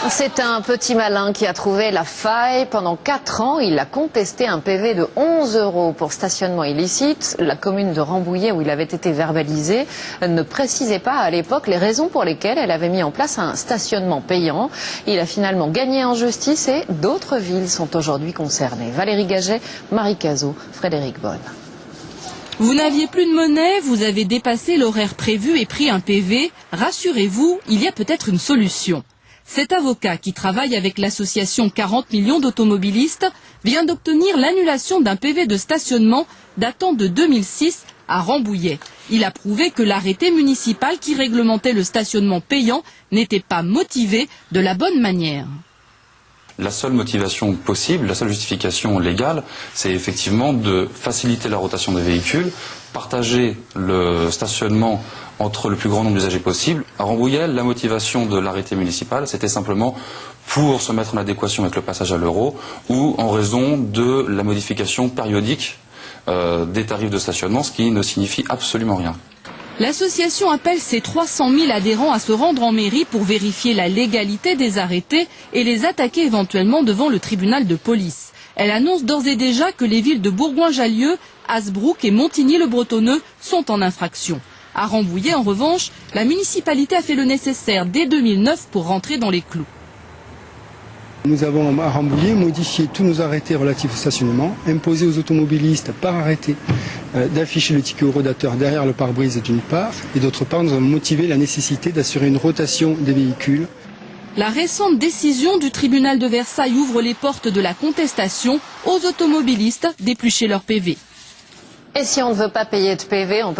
C'est un petit malin qui a trouvé la faille. Pendant 4 ans, il a contesté un PV de 11 € pour stationnement illicite. La commune de Rambouillet, où il avait été verbalisé, ne précisait pas à l'époque les raisons pour lesquelles elle avait mis en place un stationnement payant. Il a finalement gagné en justice et d'autres villes sont aujourd'hui concernées. Valérie Gaget, Marie Cazot, Frédéric Bonne. Vous n'aviez plus de monnaie, vous avez dépassé l'horaire prévu et pris un PV. Rassurez-vous, il y a peut-être une solution. Cet avocat, qui travaille avec l'association 40 millions d'automobilistes, vient d'obtenir l'annulation d'un PV de stationnement datant de 2006 à Rambouillet. Il a prouvé que l'arrêté municipal qui réglementait le stationnement payant n'était pas motivé de la bonne manière. La seule motivation possible, la seule justification légale, c'est effectivement de faciliter la rotation des véhicules, partager le stationnement entre le plus grand nombre d'usagers possible. À Rambouillet, la motivation de l'arrêté municipal, c'était simplement pour se mettre en adéquation avec le passage à l'euro ou en raison de la modification périodique des tarifs de stationnement, ce qui ne signifie absolument rien. L'association appelle ses 300 000 adhérents à se rendre en mairie pour vérifier la légalité des arrêtés et les attaquer éventuellement devant le tribunal de police. Elle annonce d'ores et déjà que les villes de Bourgoin-Jallieu, Hasbrouck et Montigny-le-Bretonneux sont en infraction. À Rambouillet, en revanche, la municipalité a fait le nécessaire dès 2009 pour rentrer dans les clous. Nous avons à Rambouillet modifié tous nos arrêtés relatifs au stationnement, imposé aux automobilistes par arrêté d'afficher le ticket horodateur derrière le pare-brise d'une part, et d'autre part nous avons motivé la nécessité d'assurer une rotation des véhicules. La récente décision du tribunal de Versailles ouvre les portes de la contestation aux automobilistes d'éplucher leur PV. Et si on ne veut pas payer de PV, on peut